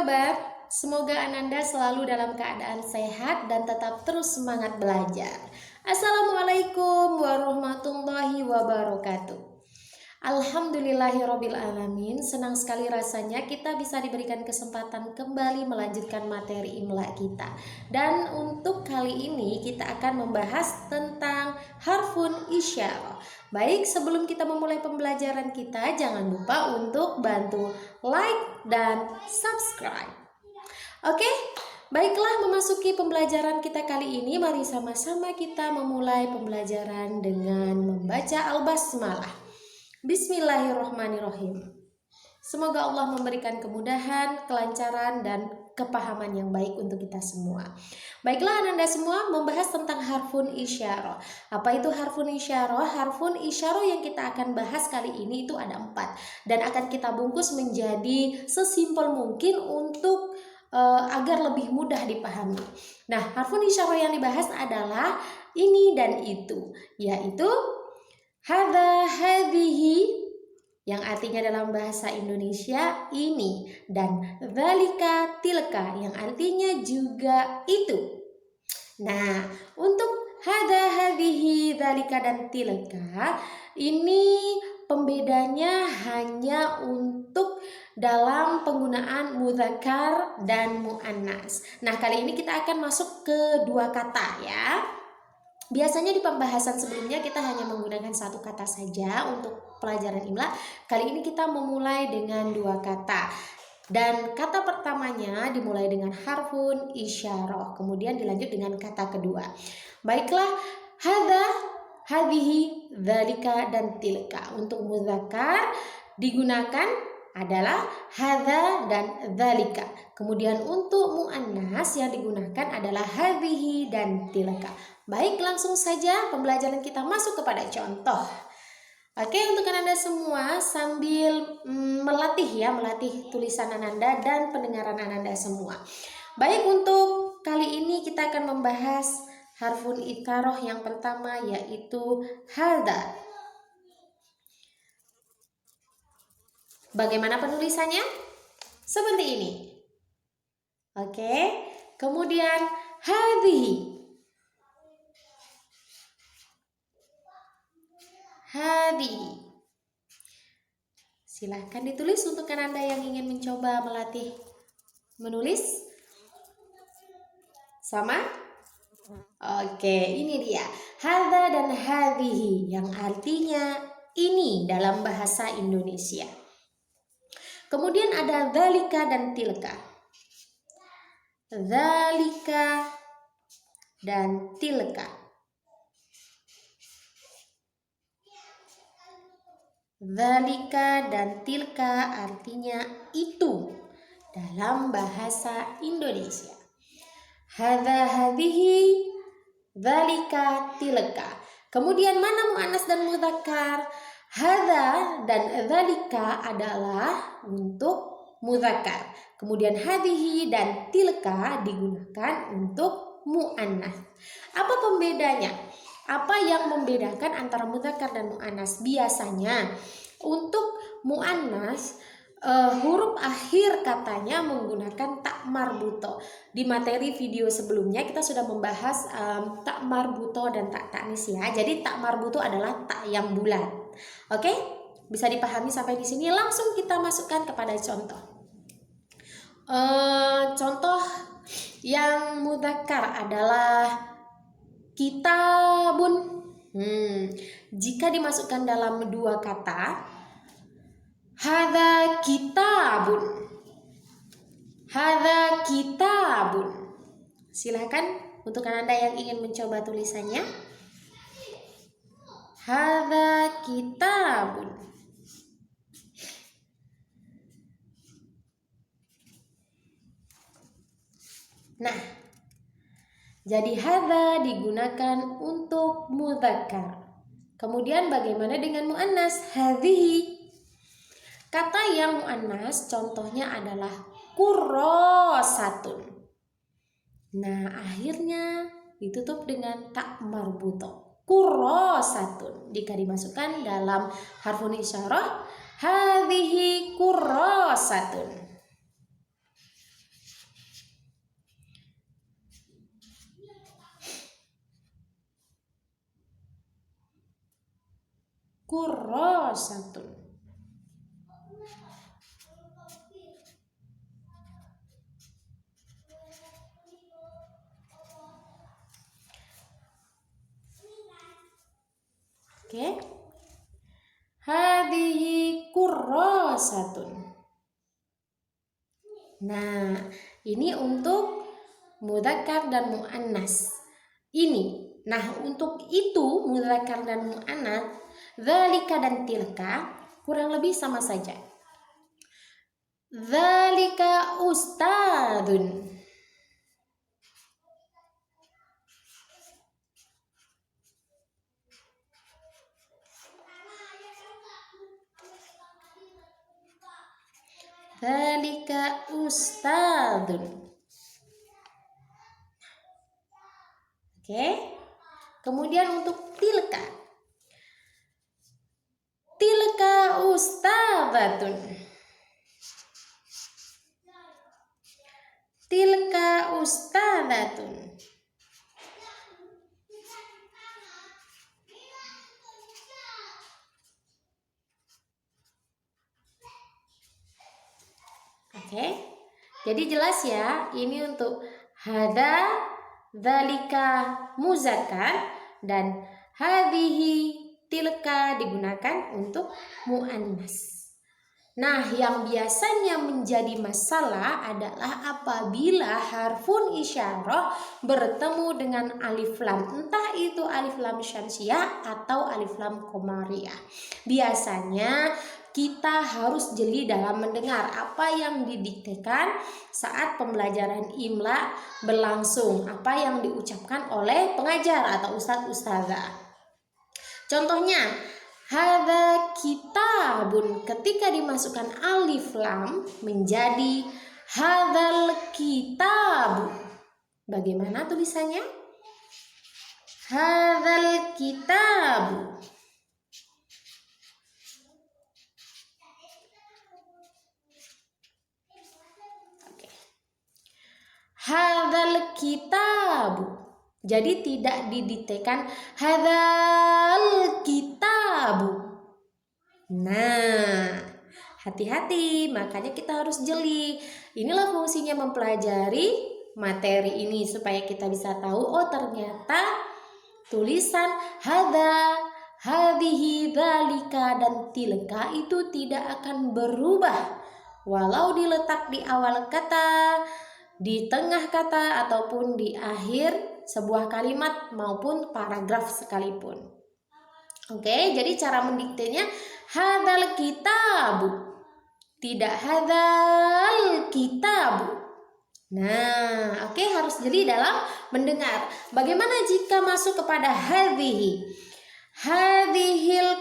kabar? Semoga Ananda selalu dalam keadaan sehat dan tetap terus semangat belajar. Assalamualaikum warahmatullahi wabarakatuh. Alhamdulillahirrabbilalamin. Senang sekali rasanya kita bisa diberikan kesempatan kembali melanjutkan materi imla kita. Dan untuk kali ini kita akan membahas tentang harfun isyarah. Baik, sebelum kita memulai pembelajaran kita, jangan lupa untuk bantu like dan subscribe. Oke, baiklah, memasuki pembelajaran kita kali ini, mari sama-sama kita memulai pembelajaran dengan membaca Al-Basmalah. Bismillahirrahmanirrahim. Semoga Allah memberikan kemudahan, kelancaran, dan kepahaman yang baik untuk kita semua. Baiklah Ananda semua, membahas tentang harfun isyarah. Apa itu harfun isyarah? Harfun isyarah yang kita akan bahas kali ini itu ada 4 dan akan kita bungkus menjadi sesimpel mungkin untuk agar lebih mudah dipahami. Nah, harfun isyarah yang dibahas adalah ini dan itu, yaitu hadza, hadhihi, yang artinya dalam bahasa Indonesia ini, dan dzalika, tilka, yang artinya juga itu. Nah, untuk hadza, hadhihi, dzalika, dan tilka, ini pembedanya hanya untuk dalam penggunaan mudzakkar dan muannas. Nah, kali ini kita akan masuk ke 2 kata ya. Biasanya di pembahasan sebelumnya kita hanya menggunakan 1 kata saja untuk pelajaran imla. Kali ini kita memulai dengan 2 kata. Dan kata pertamanya dimulai dengan harfun isyarah, kemudian dilanjut dengan kata kedua. Baiklah, hadza, hadhihi, dzalika, dan tilka. Untuk mudzakkar digunakan adalah hadza dan dzalika. Kemudian untuk muannas yang digunakan adalah hadhihi dan tilka. Baik, langsung saja pembelajaran kita masuk kepada contoh. Oke, untuk Ananda semua sambil melatih tulisan Ananda dan pendengaran Ananda semua. Baik, untuk kali ini kita akan membahas harfun isyarah yang pertama, yaitu hadza. Bagaimana penulisannya? Seperti ini. Oke, kemudian hadhihi. Hadi. Silahkan ditulis untuk Ananda yang ingin mencoba melatih menulis. Sama? Oke, ini dia. Hadza dan hadhihi, yang artinya ini dalam bahasa Indonesia. Kemudian ada dzalika dan tilka. Dzalika dan tilka. Dzalika dan tilka artinya itu dalam bahasa Indonesia. Hadza, hadhihi, dzalika, tilka. Kemudian mana muannas dan mudzakkar? Hadza dan dzalika adalah untuk mudzakkar. Kemudian hadhihi dan tilka digunakan untuk muannas. Apa pembedanya? Apa yang membedakan antara mudzakkar dan muannas? Biasanya untuk muannas huruf akhir katanya menggunakan tak marbuto. Di materi video sebelumnya kita sudah membahas tak marbuto dan tak ta'nis ya. Jadi tak marbuto adalah tak yang bulat. Oke? Bisa dipahami sampai di sini. Langsung kita masukkan kepada contoh. Contoh yang mudzakkar adalah kitabun. Jika dimasukkan dalam 2 kata, hadza kitabun. Hadza kitabun. Silahkan untuk Ananda yang ingin mencoba tulisannya. Hadza kitabun. Nah, jadi hadza digunakan untuk mudzakkar. Kemudian bagaimana dengan muannas? Hadhihi. Kata yang muannas contohnya adalah kurrosatun. Nah, akhirnya ditutup dengan tak marbuto. Kurrosatun. Jika dimasukkan dalam harfun isyarah, hadhihi kurrosatun. kurrasatun. Oke. Hadhihi kurrasatun. Nah, ini untuk mudzakkar dan muannas. Ini. Nah, untuk itu mudzakkar dan muannas, dzalika dan tilka kurang lebih sama saja. Dzalika ustadzun. Dzalika ustadzun. Oke. Kemudian untuk tilka. Tilka ustadzatun. Tilka ustadzatun. Oke. Jadi jelas ya, ini untuk hada, dzalika muzakkar, dan hadhihi tilka digunakan untuk muannas. Nah, yang biasanya menjadi masalah adalah apabila harfun isyarah bertemu dengan alif lam, entah itu alif lam syamsiah atau alif lam qamariyah. Biasanya kita harus jeli dalam mendengar apa yang didiktekan saat pembelajaran imla berlangsung, apa yang diucapkan oleh pengajar atau ustadz-ustadzah. Contohnya, hadza kitabun, ketika dimasukkan alif lam menjadi hadzal kitabu. Bagaimana tulisannya? Hadzal kitabu. Oke. Hadzal kitabu. Jadi tidak didiktekan hadzal kitabu. Nah, hati-hati, makanya kita harus jeli. Inilah fungsinya mempelajari materi ini supaya kita bisa tahu, oh ternyata tulisan hadza, hadhihi, dzalika, dan tilka itu tidak akan berubah walau diletak di awal kata, di tengah kata, ataupun di akhir sebuah kalimat maupun paragraf sekalipun. Oke, jadi cara mendiktenya hadzal kitabu, tidak hadzal kitabu. Nah, oke, harus jeli dalam mendengar. Bagaimana jika masuk kepada hadhihi? Hadhil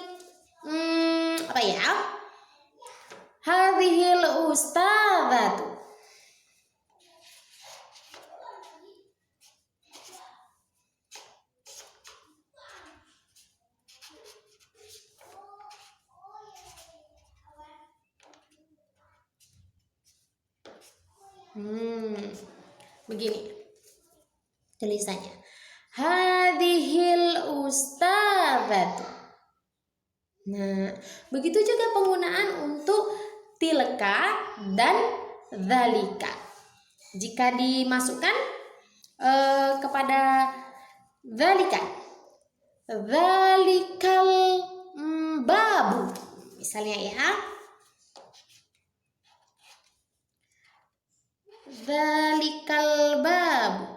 apa ya? Hadhil ustadzatu. Begini tulisannya. Hadhil ustadzatu. Nah, begitu juga penggunaan untuk tilka dan dzalika. Jika dimasukkan kepada dzalika, dzalikal babu, misalnya ya, dzalikal babu.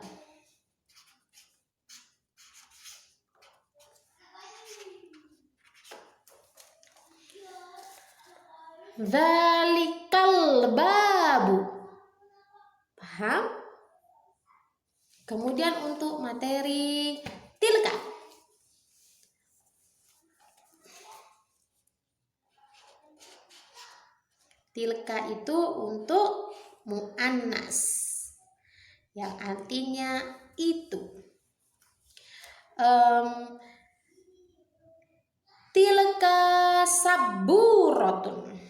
Dzalikal babu. Paham? Kemudian untuk materi tilka. Tilka itu untuk muannas, yang artinya itu. Tilka saburatun.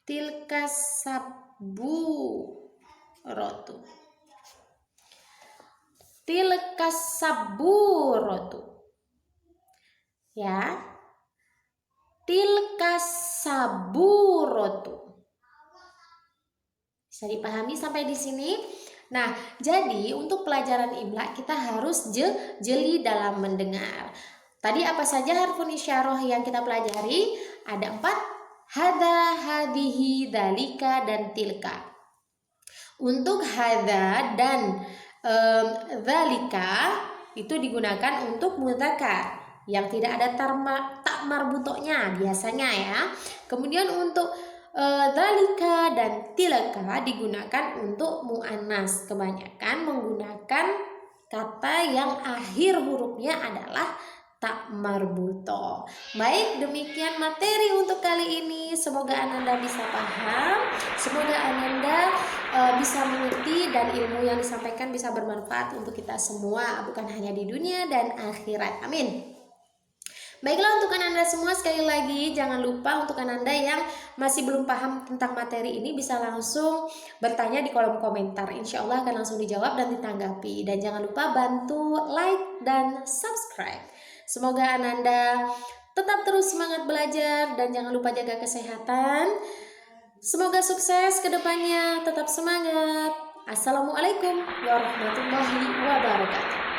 Tilka saburatun. tilkas saburatu. Ya. Tilkas saburatu. Bisa dipahami sampai di sini? Nah, jadi untuk pelajaran imla kita harus jeli dalam mendengar. Tadi apa saja harfun isyarah yang kita pelajari? Ada 4. Hadza, hadihi, dalika, dan tilka. Untuk hadza dan dzalika itu digunakan untuk mudzakkar yang tidak ada tak marbutoknya biasanya ya. Kemudian untuk dzalika dan tilka digunakan untuk muannas, kebanyakan menggunakan kata yang akhir hurufnya adalah tak marbuto. Baik, demikian materi untuk kali ini. Semoga Ananda bisa paham, semoga Ananda bisa mengerti dan ilmu yang disampaikan bisa bermanfaat untuk kita semua, bukan hanya di dunia dan akhirat. Amin. Baiklah, untuk Ananda semua, sekali lagi jangan lupa untuk Ananda yang masih belum paham tentang materi ini bisa langsung bertanya di kolom komentar. Insya Allah akan langsung dijawab dan ditanggapi. Dan jangan lupa bantu like dan subscribe. Semoga Ananda tetap terus semangat belajar dan jangan lupa jaga kesehatan. Semoga sukses ke depannya, tetap semangat. Assalamualaikum warahmatullahi wabarakatuh.